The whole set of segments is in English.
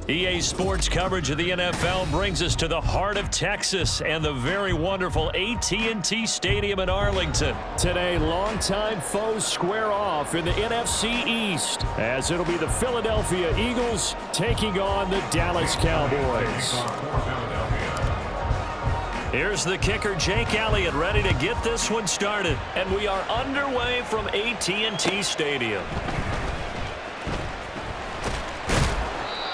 EA Sports coverage of the NFL brings us to the heart of Texas and the very wonderful AT&T Stadium in Arlington. Today, longtime foes square off in the NFC East, as it'll be the Philadelphia Eagles taking on the Dallas Cowboys. Here's the kicker, Jake Elliott, ready to get this one started. And we are underway from AT&T Stadium.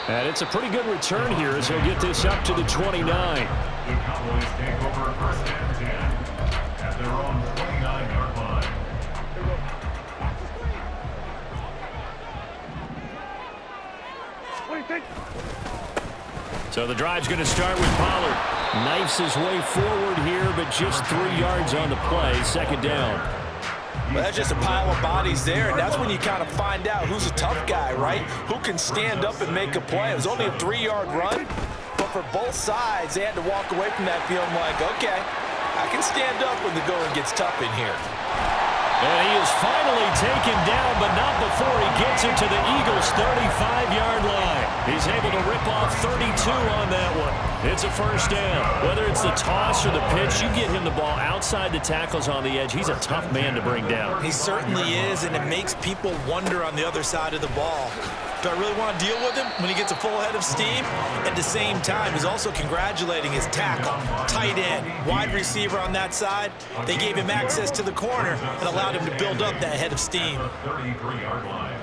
And it's a pretty good return here as he'll get this up to the 29. The Cowboys take over first and 10 at their own 29-yard line. So the drive's going to start with Pollard. Knifes his way forward here, but just 3 yards on the play. Second down. Well, that's just a pile of bodies there, and that's when you kind of find out who's a tough guy, right? Who can stand up and make a play. It was only a 3-yard run, but for both sides, they had to walk away from that feeling like, okay, I can stand up when the going gets tough in here. And he is finally taken down, but not before he gets it to the Eagles' 35-yard line. He's able to rip off 32 on that one. It's a first down. Whether it's the toss or the pitch, you get him the ball outside the tackles on the edge. He's a tough man to bring down. He certainly is, and it makes people wonder on the other side of the ball. Do I really want to deal with him when he gets a full head of steam? At the same time, he's also congratulating his tackle, tight end, wide receiver on that side. They gave him access to the corner and allowed him to build up that head of steam. 33-yard line.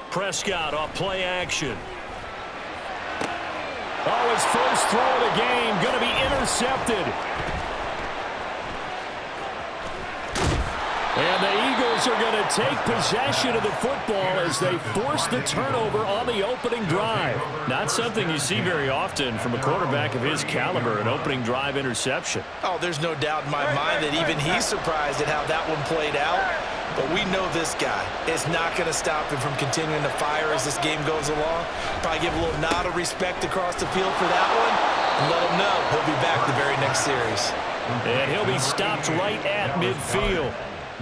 Prescott off play action. Oh, his first throw of the game going to be intercepted. And the Eagles are going to take possession of the football as they force the turnover on the opening drive. Not something you see very often from a quarterback of his caliber, an opening drive interception. Oh, there's no doubt in my mind that even he's surprised at how that one played out. But we know this guy is not going to stop him from continuing to fire as this game goes along. Probably give a little nod of respect across the field for that one and let him know he'll be back the very next series. And he'll be stopped right at midfield.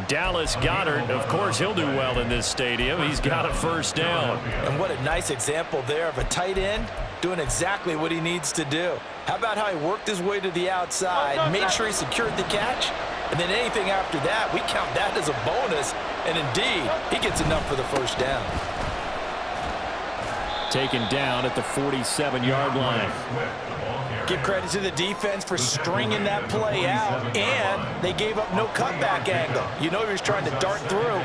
Dallas Goedert, of course, he'll do well in this stadium. He's got a first down. And what a nice example there of a tight end doing exactly what he needs to do. How about how he worked his way to the outside, made sure he secured the catch, and then anything after that, we count that as a bonus. And indeed, he gets enough for the first down. Taken down at the 47-yard line. Give credit to the defense for stringing that play out, and they gave up no cutback angle. You know he was trying to dart through.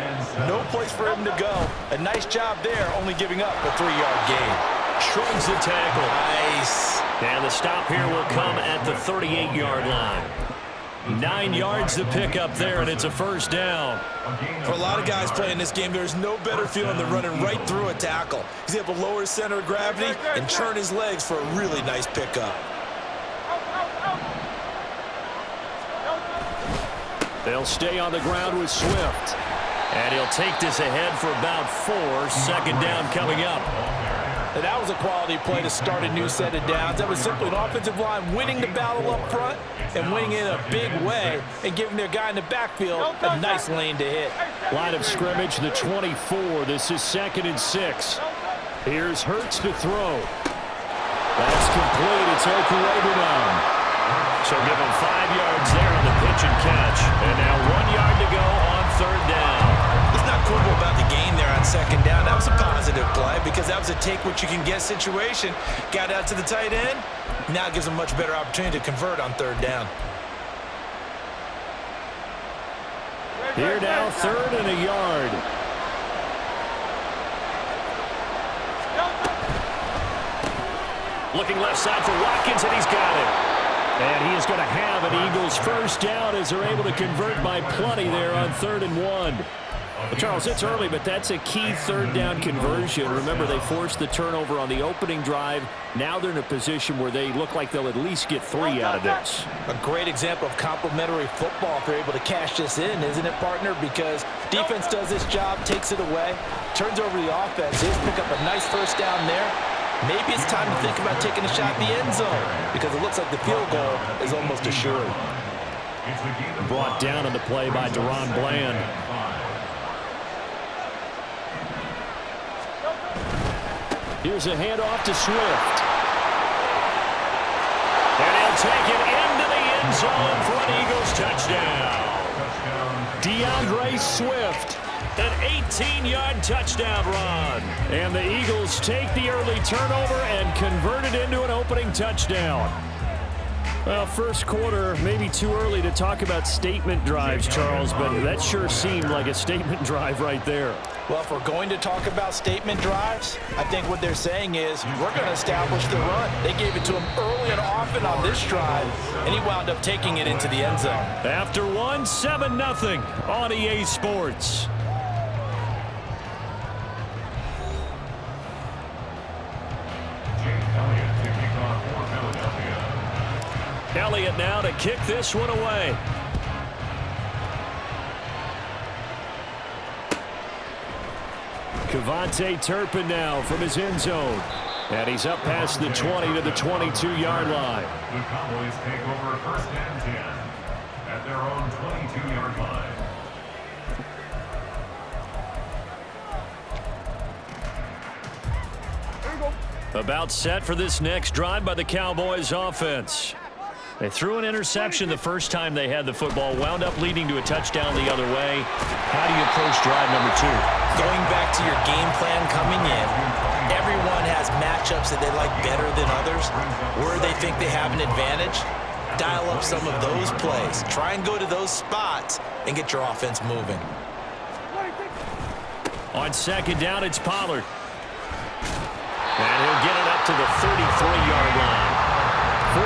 No place for him to go. A nice job there, only giving up a 3-yard gain. Shrugs the tackle. Nice. And the stop here will come at the 38-yard line. 9 yards to pick up there, and it's a first down. For a lot of guys playing this game, there's no better feeling than running right through a tackle. He's able to lower his center of gravity and turn his legs for a really nice pickup. They'll stay on the ground with Swift. And he'll take this ahead for about 4. Second down coming up. And that was a quality play to start a new set of downs. That was simply an offensive line winning the battle up front and winning it in a big way and giving their guy in the backfield a nice lane to hit. Line of scrimmage, the 24. This is 2nd and 6. Here's Hurts to throw. That's complete. It's Okurebunom. So give him 5 yards there on the pitch and catch. And now 1 yard to go on third down. Let's not quibble about the gain there on second down. That was a positive play because that was a take-what-you-can-get situation. Got out to the tight end. Now it gives him a much better opportunity to convert on third down. Here now, 3rd and a yard. Looking left side for Watkins, and he's got it. And he is going to have an Eagles first down as they're able to convert by plenty there on 3rd and 1. Well, Charles, it's early, but that's a key third down conversion. Remember, they forced the turnover on the opening drive. Now they're in a position where they look like they'll at least get 3 out of this. A great example of complementary football if they're able to cash this in, isn't it, partner? Because defense does this job, takes it away, turns over the offense. They just pick up a nice first down there. Maybe it's time to think about taking a shot at the end zone because it looks like the field goal is almost assured. Brought down on the play by Deron Bland. Here's a handoff to Swift. And he'll take it into the end zone for an Eagles touchdown. DeAndre Swift, an 18-yard touchdown run. And the Eagles take the early turnover and convert it into an opening touchdown. Well, first quarter, maybe too early to talk about statement drives, Charles, but that sure seemed like a statement drive right there. Well, if we're going to talk about statement drives, I think what they're saying is we're going to establish the run. They gave it to him early and often on this drive, and he wound up taking it into the end zone. After one, 7-0 on EA Sports. Elliott now to kick this one away. Kevontae Turpin now from his end zone. And he's up past the 20 to the 22-yard line. The Cowboys take over first and 10 at their own 22-yard line. About set for this next drive by the Cowboys offense. They threw an interception the first time they had the football, wound up leading to a touchdown the other way. How do you approach drive number 2? Going back to your game plan coming in, everyone has matchups that they like better than others, where they think they have an advantage. Dial up some of those plays. Try and go to those spots and get your offense moving. On second down, it's Pollard. And he'll get it up to the 33-yard line. 43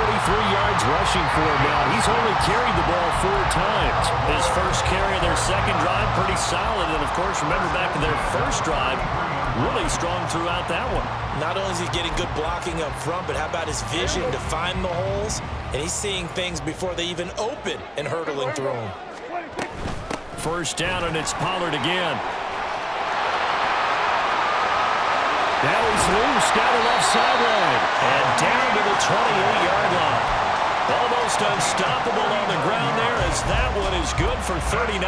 yards rushing for him now. He's only carried the ball 4 times. His first carry of their second drive, pretty solid. And, of course, remember back to their first drive, really strong throughout that one. Not only is he getting good blocking up front, but how about his vision to find the holes? And he's seeing things before they even open and hurdling through them. First down, and it's Pollard again. Now he's loose down the left sideline and down to the 28-yard line. Almost unstoppable on the ground there as that one is good for 39.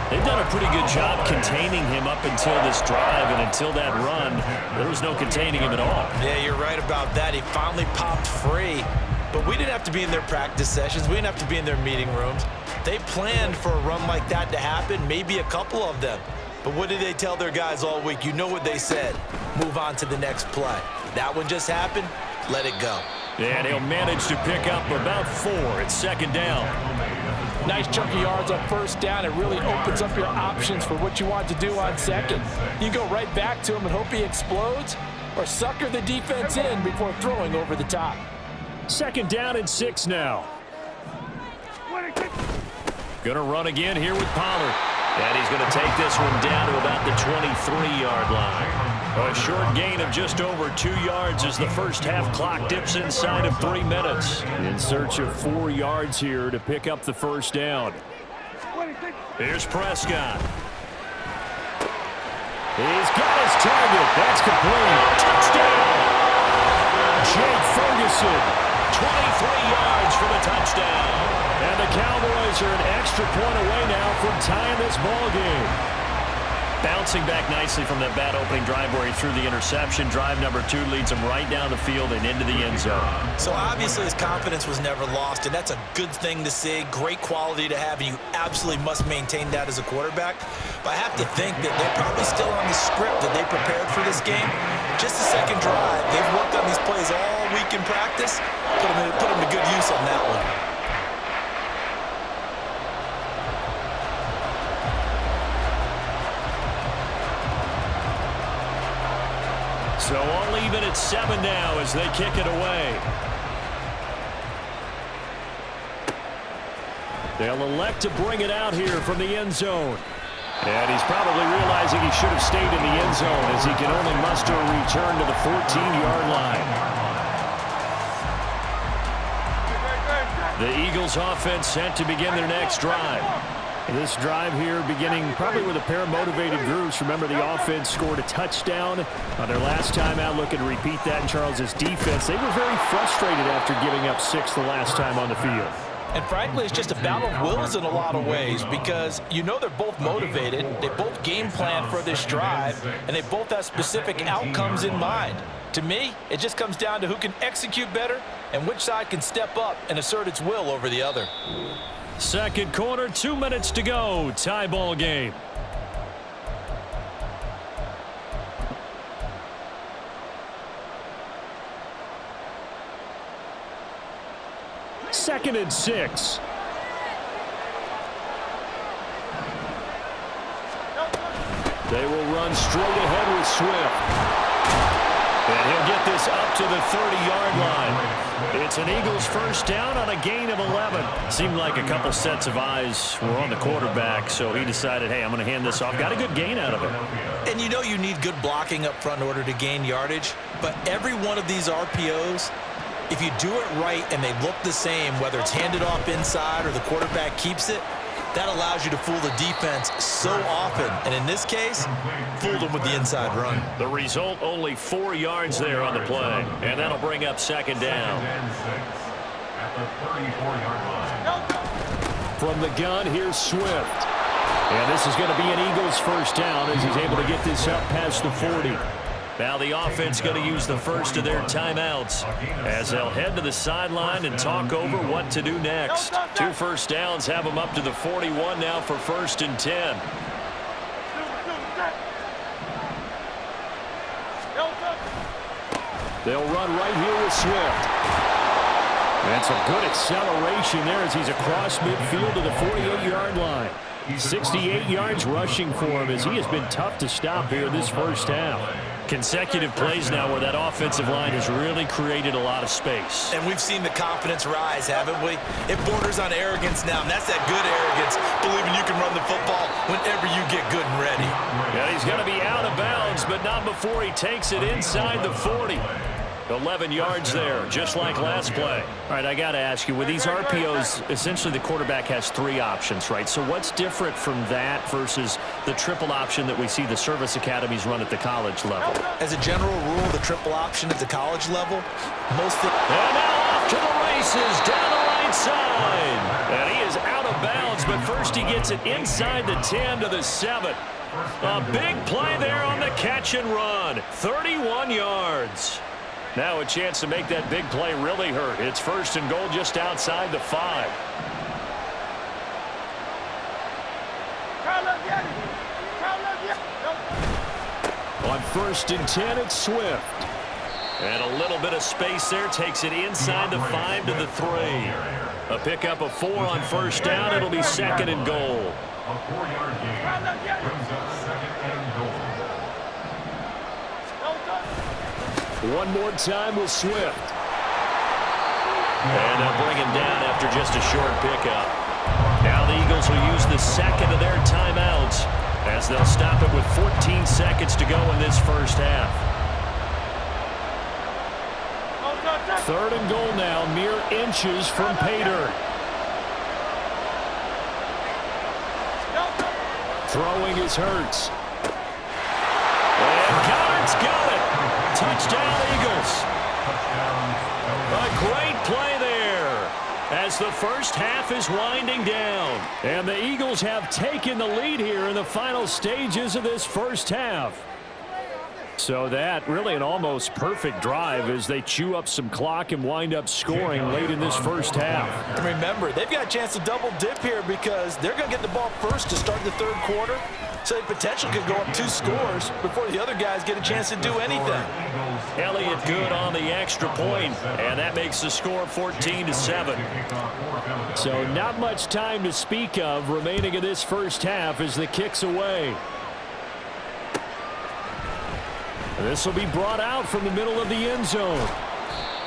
They've done a pretty good job containing him up until this drive, and until that run, there was no containing him at all. Yeah, you're right about that. He finally popped free, but we didn't have to be in their practice sessions. We didn't have to be in their meeting rooms. They planned for a run like that to happen, maybe a couple of them. But what did they tell their guys all week? You know what they said. Move on to the next play. That one just happened. Let it go. And he'll manage to pick up about 4 at second down. Nice chunk of yards on first down. It really opens up your options for what you want to do on second. You go right back to him and hope he explodes, or sucker the defense in before throwing over the top. Second down and 6 now. Gonna run again here with Pollard. And he's going to take this one down to about the 23-yard line. A short gain of just over 2 yards as the first half clock dips inside of 3 minutes. In search of 4 yards here to pick up the first down. Here's Prescott. He's got his target. That's complete. Touchdown! Jake Ferguson, 23 yards for the touchdown. And the Cowboys are an extra point away now from tying this ball game. Bouncing back nicely from that bad opening drive where he threw the interception. Drive number 2 leads him right down the field and into the end zone. So obviously his confidence was never lost, and that's a good thing to see. Great quality to have, and you absolutely must maintain that as a quarterback. But I have to think that they're probably still on the script that they prepared for this game. Just the second drive. They've worked on these plays all week in practice. Put them to good use on that one. So all even at 7 now as they kick it away. They'll elect to bring it out here from the end zone. And he's probably realizing he should have stayed in the end zone as he can only muster a return to the 14-yard line. The Eagles offense set to begin their next drive. This drive here beginning probably with a pair of motivated groups. Remember, the offense scored a touchdown on their last time out. Looking to repeat that in Charles's defense. They were very frustrated after giving up 6 the last time on the field. And frankly, it's just a battle of wills in a lot of ways because you know they're both motivated, they both game plan for this drive, and they both have specific outcomes in mind. To me, it just comes down to who can execute better and which side can step up and assert its will over the other. Second quarter, 2 minutes to go. Tie ball game. Second and 6. They will run straight ahead with Swift. And he'll get this up to the 30-yard line. It's an Eagles first down on a gain of 11. Seemed like a couple sets of eyes were on the quarterback, so he decided, hey, I'm going to hand this off. Got a good gain out of it. And you know you need good blocking up front in order to gain yardage, but every one of these RPOs, if you do it right and they look the same, whether it's handed off inside or the quarterback keeps it, that allows you to fool the defense so often. And in this case, fooled them with the inside run. The result, only 4 yards there on the play. And that'll bring up second down. From the gun, here's Swift. And this is going to be an Eagles first down as he's able to get this up past the 40. Now the offense going to use the first of their timeouts as they'll head to the sideline and talk over what to do next. 2 first downs have them up to the 41 now for 1st and 10. They'll run right here with Swift. And some good acceleration there as he's across midfield to the 48-yard line. 68 yards rushing for him as he has been tough to stop here this first half. Consecutive plays now where that offensive line has really created a lot of space. And we've seen the confidence rise, haven't we? It borders on arrogance now, and that's that good arrogance, believing you can run the football whenever you get good and ready. Yeah, he's going to be out of bounds, but not before he takes it inside the 40. 11 yards there, just like last play. All right, I got to ask you, with these RPOs, essentially the quarterback has 3 options, right? So what's different from that versus the triple option that we see the service academies run at the college level? As a general rule, the triple option at the college level, most of... And now off to the races, down the right side. And he is out of bounds, but first he gets it inside the 10 to the 7. A big play there on the catch and run. 31 yards. Now a chance to make that big play really hurt. It's 1st and goal just outside the 5. On 1st and 10, it's Swift. And a little bit of space there. Takes it inside the 5 to the 3. A pickup of 4 on 1st down. It'll be 2nd and goal. A 4-yard gain brings up 2nd and goal. One more time with Swift. And they'll bring him down after just a short pickup. Now the Eagles will use the second of their timeouts as they'll stop it with 14 seconds to go in this first half. 3rd and goal now, mere inches from pay dirt. Throwing is Hurts. And Goddard's got it. Touchdown, Eagles. A great play there as the first half is winding down. And the Eagles have taken the lead here in the final stages of this first half. So that really an almost perfect drive as they chew up some clock and wind up scoring late in this first half. And remember, they've got a chance to double dip here because they're going to get the ball first to start the 3rd quarter. So the potential could go up 2 scores before the other guys get a chance to do anything. Elliott good on the extra point, and that makes the score 14-7. So not much time to speak of remaining in this first half as the kick's away. This will be brought out from the middle of the end zone.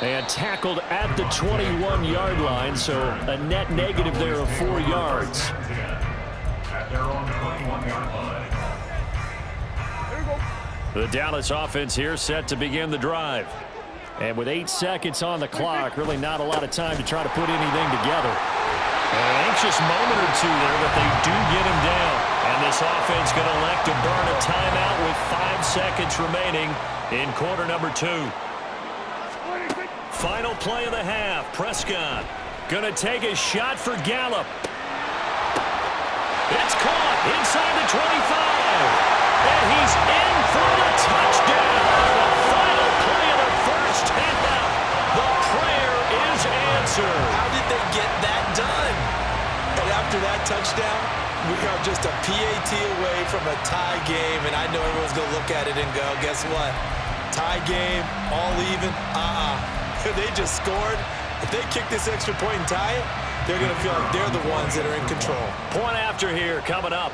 And tackled at the 21-yard line, so a net negative there of 4 yards. At their own 21-yard line. The Dallas offense here set to begin the drive. And with 8 seconds on the clock, really not a lot of time to try to put anything together. An anxious moment or two there, but they do get him down. And this offense going to elect to burn a timeout with 5 seconds remaining in quarter number 2. Final play of the half. Prescott Going to take a shot for Gallup. It's caught inside the 25. And he's in for the touchdown. The final play of the first half. The prayer is answered. How did they get that done? And after that touchdown, we are just a PAT away from a tie game. And I know everyone's going to look at it and go, guess what? Tie game, all even? They just scored. If they kick this extra point and tie it, they're going to feel like they're the ones that are in control. Point after here coming up.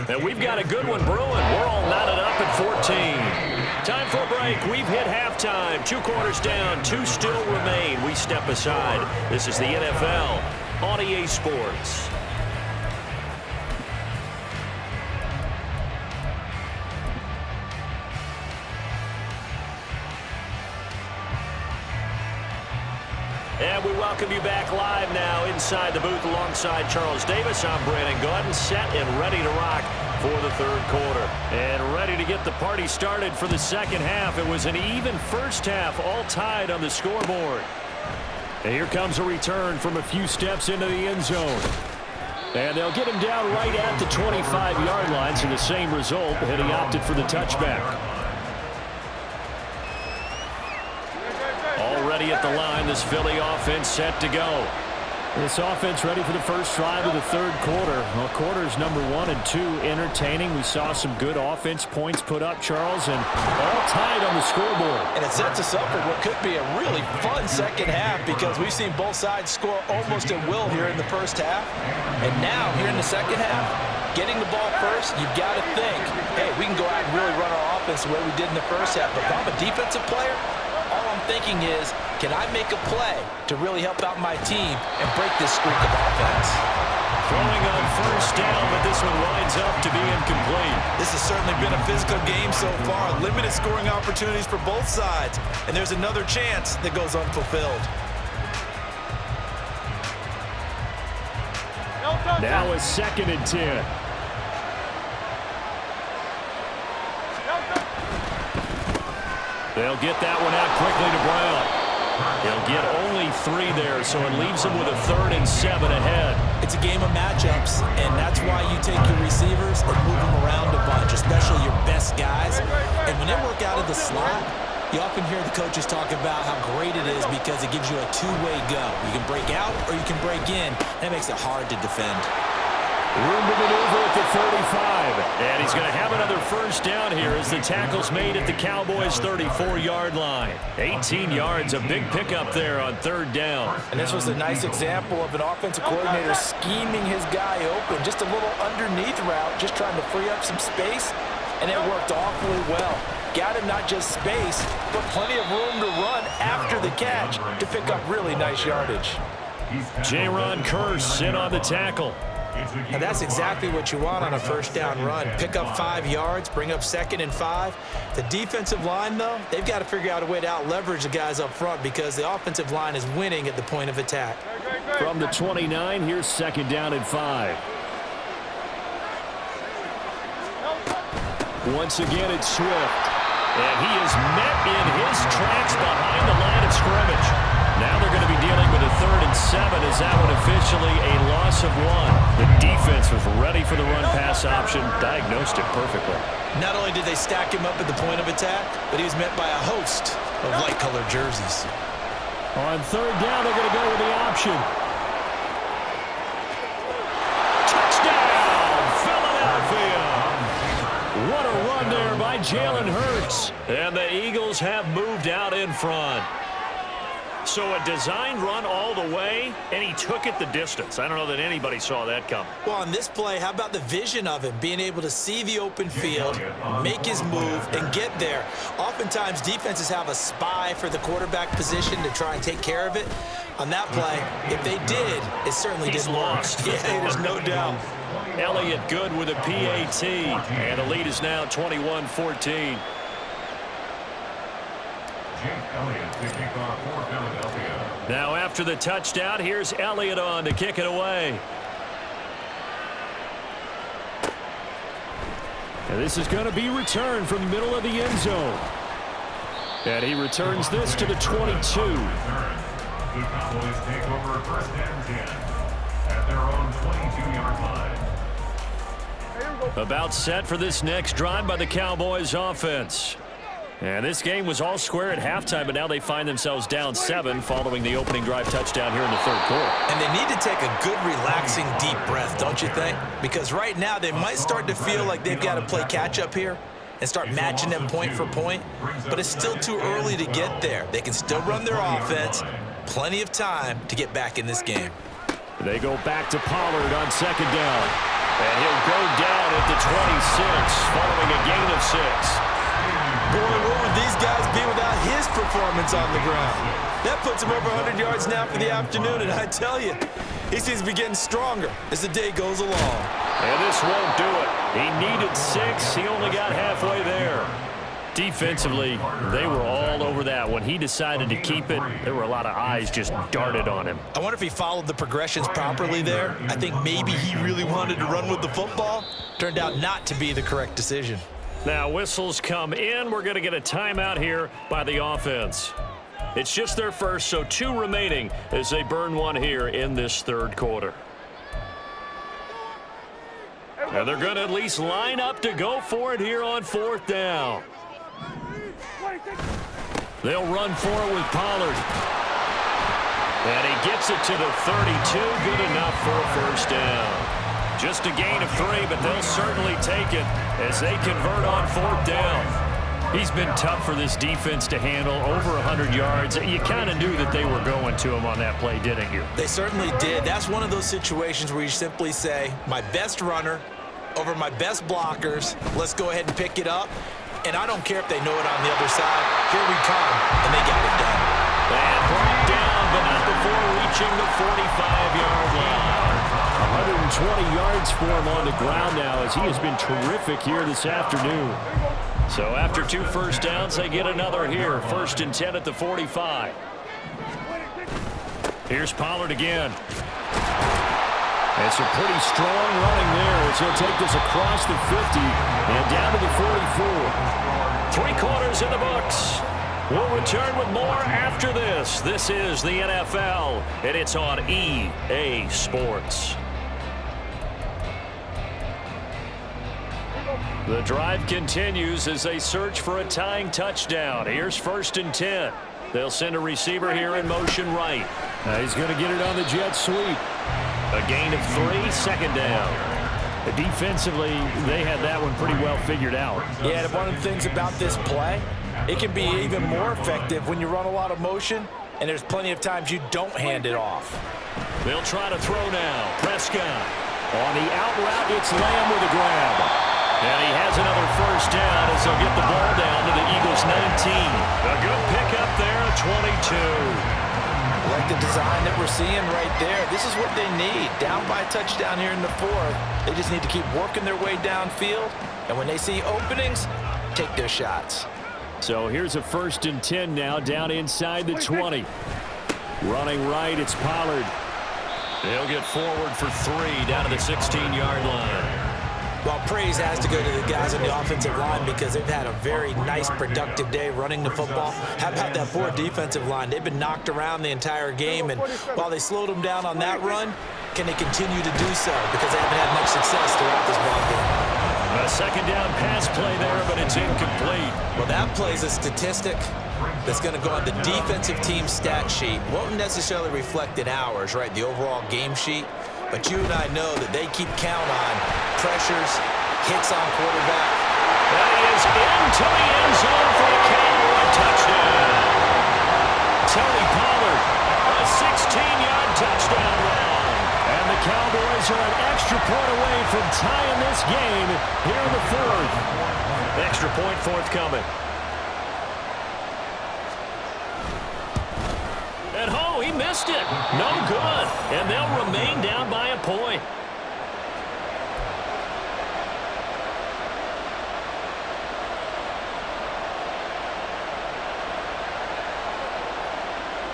And we've got a good one brewing. We're all knotted up at 14. Time for a break. We've hit halftime. 2 quarters down. 2 still remain. We step aside. This is the NFL on EA Sports. And we welcome you back live now inside the booth alongside Charles Davis. I'm Brandon Gaudin, set and ready to rock for the third quarter. And ready to get the party started for the second half. It was an even first half, all tied on the scoreboard. And here comes a return from a few steps into the end zone. And they'll get him down right at the 25-yard line, so the same result, and he opted for the touchback. Already at the line, this Philly offense set to go. This offense ready for the first drive of the third quarter. Well, quarters number 1 and 2 entertaining. We saw some good offense points put up, Charles, and all tied on the scoreboard. And it sets us up for what could be a really fun second half because we've seen both sides score almost at will here in the first half. And now, here in the second half, getting the ball first, you've got to think, hey, we can go out and really run our offense the way we did in the first half. But if I'm a defensive player, all I'm thinking is, can I make a play to really help out my team and break this streak of offense? Throwing on first down, but this one winds up to be incomplete. This has certainly been a physical game so far. Limited scoring opportunities for both sides. And there's another chance that goes unfulfilled. Now a 2nd and 10. They'll get that one out quickly to Brown. He'll get only 3 there, so it leaves him with a 3rd and 7 ahead. It's a game of matchups, and that's why you take your receivers and move them around a bunch, especially your best guys. And when they work out of the slot, you often hear the coaches talk about how great it is because it gives you a two-way go. You can break out or you can break in. That makes it hard to defend. Room to maneuver at the 35. And he's going to have another first down here as the tackle's made at the Cowboys' 34-yard line. 18 yards, a big pickup there on 3rd down. And this was a nice example of an offensive coordinator scheming his guy open. Just a little underneath route, just trying to free up some space. And it worked awfully well. Got him not just space, but plenty of room to run after the catch to pick up really nice yardage. Jaron Kearse in on the tackle. Now that's exactly what you want on a first down run. Pick up 5 yards, bring up 2nd and 5. The defensive line, though, they've got to figure out a way to out-leverage the guys up front because the offensive line is winning at the point of attack. From the 29, here's 2nd down and 5. Once again, it's Swift. And he is met in his tracks behind the line of scrimmage. Now they're going to be dealing with a 3rd and 7 as that one officially a loss of 1. The defense was ready for the run-pass option, diagnosed it perfectly. Not only did they stack him up at the point of attack, but he was met by a host of light-colored jerseys. On 3rd down, they're going to go with the option. Touchdown, Philadelphia! What a run there by Jalen Hurts. And the Eagles have moved out in front. So a design run all the way, and he took it the distance. I don't know that anybody saw that coming. Well, on this play, how about the vision of him, being able to see the open field, make his move, and get there. Oftentimes, defenses have a spy for the quarterback position to try and take care of it. On that play, if they did, it certainly didn't work. Yeah, there's no doubt. Elliott good with a PAT, and the lead is now 21-14. Now after the touchdown, here's Elliott on to kick it away. And this is going to be returned from the middle of the end zone. And he returns this to the 22. The Cowboys take over first and 10 at their own 22-yard line. About set for this next drive by the Cowboys offense. And this game was all square at halftime, but now they find themselves down 7 following the opening drive touchdown here in the third quarter. And they need to take a good, relaxing, deep breath, don't you think? Because right now they might start to feel like they've got to play catch-up here and start matching them point for point. But it's still too early to get there. They can still run their offense. Plenty of time to get back in this game. They go back to Pollard on second down. And he'll go down at the 26 following a gain of 6. Boy, what would these guys be without his performance on the ground? That puts him over 100 yards now for the afternoon, and I tell you, he seems to be getting stronger as the day goes along. And this won't do it. He needed 6. He only got halfway there. Defensively, they were all over that. When he decided to keep it, there were a lot of eyes just darted on him. I wonder if he followed the progressions properly there. I think maybe he really wanted to run with the football. Turned out not to be the correct decision. Now whistles come in. We're going to get a timeout here by the offense. It's just their first, so 2 remaining as they burn one here in this third quarter. And they're going to at least line up to go for it here on fourth down. They'll run for it with Pollard. And he gets it to the 32. Good enough for a first down. Just a gain of 3, but they'll certainly take it as they convert on fourth down. He's been tough for this defense to handle, over 100 yards. You kind of knew that they were going to him on that play, didn't you? They certainly did. That's one of those situations where you simply say, my best runner over my best blockers. Let's go ahead and pick it up. And I don't care if they know it on the other side. Here we come, and they got it done. And brought down, but not before reaching the 45-yard line. 120 yards for him on the ground now as he has been terrific here this afternoon. So after 2 first downs, they get another here. First and 10 at the 45. Here's Pollard again. It's a pretty strong running there as he'll take this across the 50 and down to the 44. 3 quarters in the books. We'll return with more after this. This is the NFL, and it's on EA Sports. The drive continues as they search for a tying touchdown. Here's first and 10. They'll send a receiver here in motion right. He's going to get it on the jet sweep. A gain of 3, second down. Defensively, they had that one pretty well figured out. Yeah, one of the things about this play, it can be even more effective when you run a lot of motion, and there's plenty of times you don't hand it off. They'll try to throw now. Prescott. On the out route, it's Lamb with a grab. And he has another first down as they'll get the ball down to the Eagles' 19. A good pickup there, 22. I like the design that we're seeing right there. This is what they need. Down by a touchdown here in the 4th. They just need to keep working their way downfield. And when they see openings, take their shots. So here's a first and 10 now down inside the 20. Running right, it's Pollard. They'll get forward for 3 down to the 16-yard line. Well, praise has to go to the guys on the offensive line because they've had a very nice, productive day running the football. How about that poor defensive line? They've been knocked around the entire game, and while they slowed them down on that run, can they continue to do so? Because they haven't had much success throughout this ball game. A second down pass play there, but it's incomplete. Well, that plays a statistic that's going to go on the defensive team stat sheet. Won't necessarily reflect in ours, right, the overall game sheet. But you and I know that they keep count on pressures, hits on quarterback. That is into the end zone for a Cowboy touchdown. Tony Pollard, a 16-yard touchdown run. And the Cowboys are an extra point away from tying this game here in the 4th. Extra point forthcoming. And oh, he missed it. No good. And they'll remain down by a point.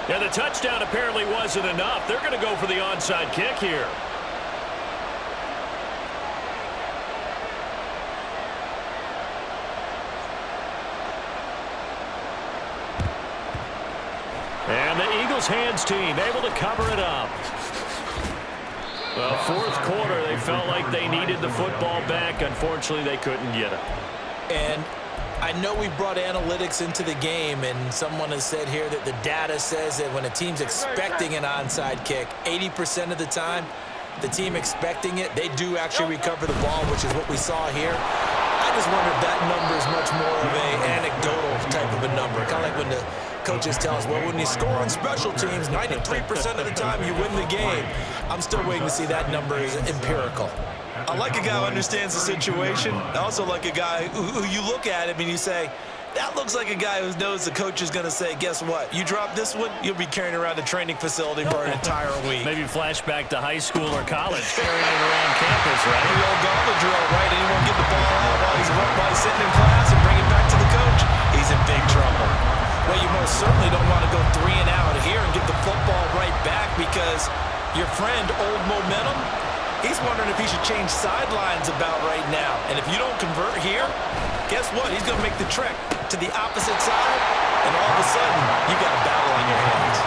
Yeah, the touchdown apparently wasn't enough. They're going to go for the onside kick here. The Eagles hands team able to cover it up. Well, fourth quarter, they felt like they needed the football back. Unfortunately, they couldn't get it. And I know we brought analytics into the game, and someone has said here that the data says that when a team's expecting an onside kick, 80% of the time, the team expecting it, they do actually recover the ball, which is what we saw here. I just wonder if that number is much more of an anecdotal type of a number, kind of like when the coaches tell us, well, when you score on special teams, 93% of the time you win the game. I'm still waiting to see that number is empirical. I like a guy who understands the situation. I also like a guy who you look at him and you say, that looks like a guy who knows the coach is going to say, guess what? You drop this one, you'll be carrying around the training facility for an entire week. Maybe flashback to high school or college, carrying it around campus, right? The old gauntlet drill, right? Anyone get the ball out while he's sitting in class and bring it back to the coach? He's in big trouble. Well, you most certainly don't want to go 3 and out here and get the football right back because your friend, Old Momentum, he's wondering if he should change sidelines about right now. And if you don't convert here, guess what? He's going to make the trek to the opposite side, and all of a sudden, you got a battle on your hands.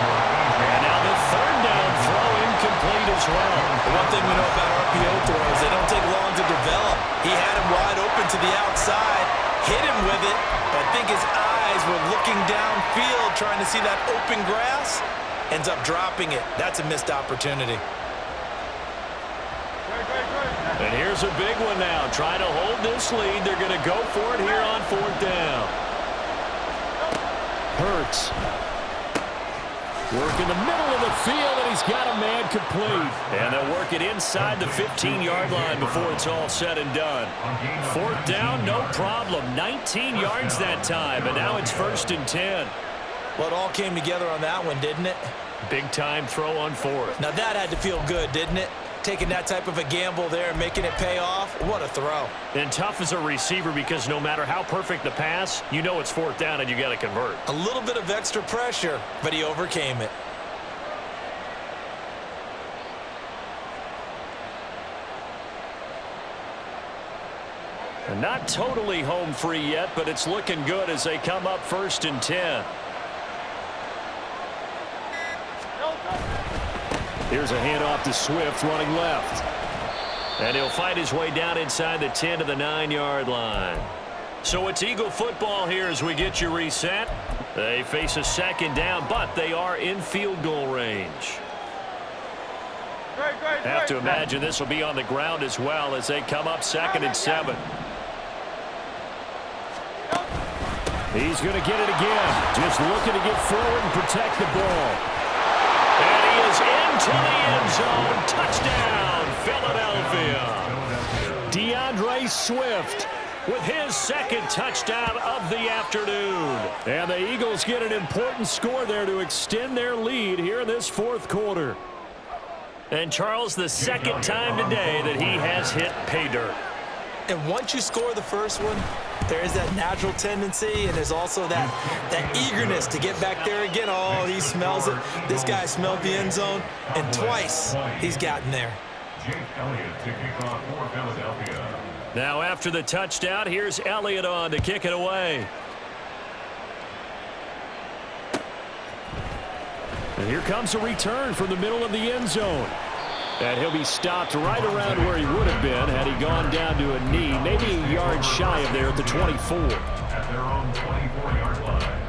And now the third down throw incomplete as well. The one thing we know about RPO throws, they don't take long to develop. He had him wide open to the outside, hit him with it, but I think his eyes were looking downfield, trying to see that open grass, ends up dropping it. That's a missed opportunity. And here's a big one now. Trying to hold this lead. They're going to go for it here on fourth down. Hurts. Work in the middle of the field, and he's got a man complete. And they'll work it inside the 15-yard line before it's all said and done. Fourth down, no problem. 19 yards that time, and now it's 1st and 10. Well, it all came together on that one, didn't it? Big-time throw on fourth. Now, that had to feel good, didn't it? Taking that type of a gamble there and making it pay off. What a throw. And tough as a receiver because no matter how perfect the pass, you know it's fourth down and you got to convert. A little bit of extra pressure, but he overcame it. And not totally home free yet, but it's looking good as they come up 1st and 10. Here's a handoff to Swift running left. And he'll fight his way down inside the 10 to the 9-yard line. So it's Eagle football here as we get you reset. They face a second down, but they are in field goal range. Have to imagine this will be on the ground as well as they come up 2nd and 7. He's going to get it again. Just looking to get forward and protect the ball. And he is into the end zone. Touchdown, Philadelphia. DeAndre Swift with his 2nd touchdown of the afternoon. And the Eagles get an important score there to extend their lead here in this 4th quarter. And Charles, the 2nd time today that he has hit pay dirt. And once you score the first one, there is that natural tendency, and there's also that eagerness to get back there again. Oh, he smells it. This guy smelled the end zone, and twice he's gotten there. Jake Elliott to kick off for Philadelphia. Now after the touchdown, here's Elliott on to kick it away. And here comes a return from the middle of the end zone. And he'll be stopped right around where he would have been had he gone down to a knee, maybe a yard shy of there at the 24. At their own 24-yard line.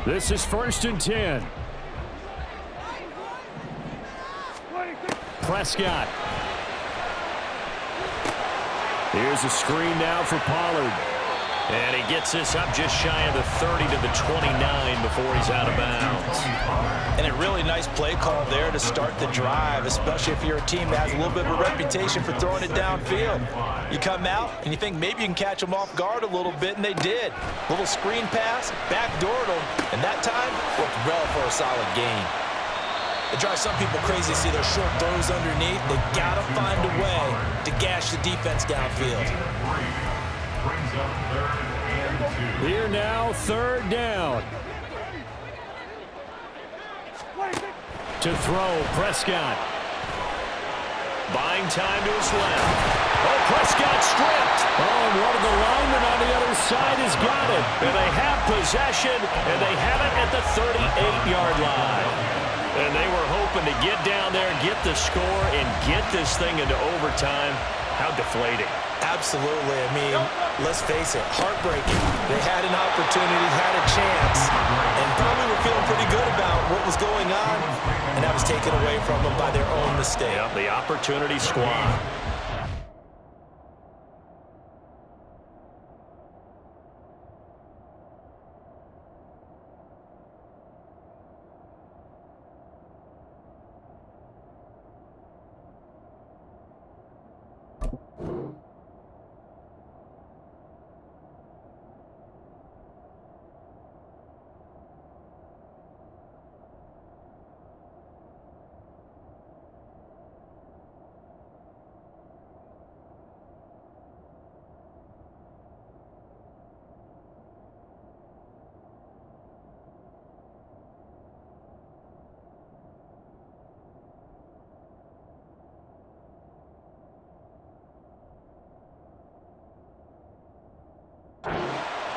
This is 1st and 10. Prescott. Here's a screen now for Pollard. And he gets this up just shy of the 30 to the 29 before he's out of bounds. And a really nice play call there to start the drive, especially if you're a team that has a little bit of a reputation for throwing it downfield. You come out and you think maybe you can catch them off guard a little bit, and they did. Little screen pass, backdoored them, and that time worked well for a solid gain. It drives some people crazy to see their short throws underneath. They've got to find a way to gash the defense downfield. Brings up 3rd and 2. Here now, 3rd down. To throw, Prescott. Buying time to his left. Oh, Prescott stripped. Oh, and one of the linemen on the other side has got it. And they have possession, and they have it at the 38-yard line. And they were hoping to get down there, get the score, and get this thing into overtime. How deflating. Absolutely. I mean, let's face it, heartbreaking. They had an opportunity, had a chance, and probably were feeling pretty good about what was going on, and that was taken away from them by their own mistake. Yep, the opportunity squad.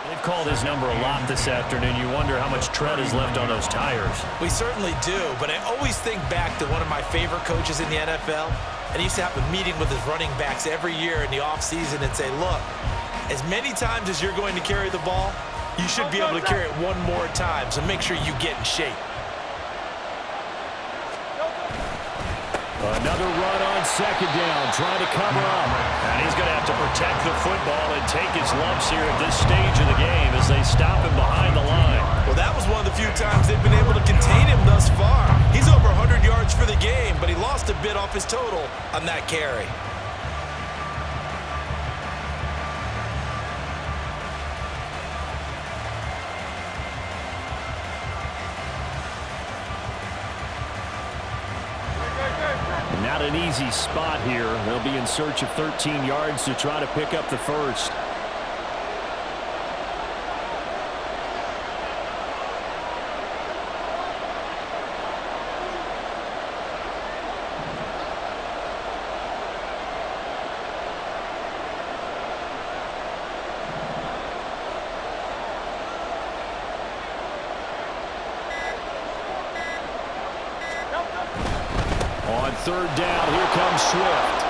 They've called his number a lot this afternoon. You wonder how much tread is left on those tires. We certainly do, but I always think back to one of my favorite coaches in the NFL, and he used to have a meeting with his running backs every year in the offseason and say, look, as many times as you're going to carry the ball, you should be able to carry it one more time, so make sure you get in shape. Another run on second down, trying to cover up. And he's going to have to protect the football and take his lumps here at this stage of the game as they stop him behind the line. Well, that was one of the few times they've been able to contain him thus far. He's over 100 yards for the game, but he lost a bit off his total on that carry. Not an easy spot here. They'll be in search of 13 yards to try to pick up the first. On third down, here comes Swift.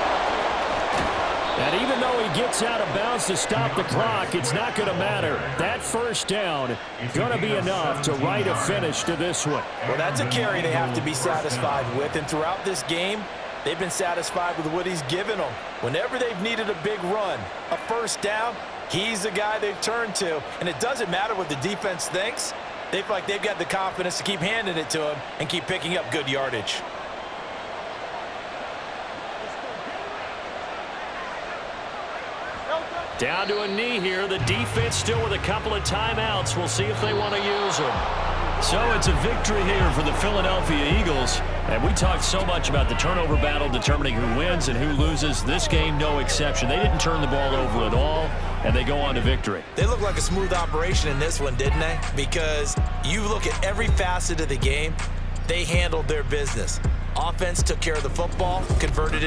And even though he gets out of bounds to stop the clock, it's not going to matter. That first down going to be enough to write a finish to this one. Well, that's a carry they have to be satisfied with, and throughout this game, they've been satisfied with what he's given them. Whenever they've needed a big run, a first down, he's the guy they've turned to. And it doesn't matter what the defense thinks. They feel like they've got the confidence to keep handing it to him and keep picking up good yardage. Down to a knee here. The defense still with a couple of timeouts. We'll see if they want to use them. So it's a victory here for the Philadelphia Eagles. And we talked so much about the turnover battle determining who wins and who loses. This game, no exception. They didn't turn the ball over at all, and they go on to victory. They look like a smooth operation in this one, didn't they? Because you look at every facet of the game, they handled their business. Offense took care of the football, converted it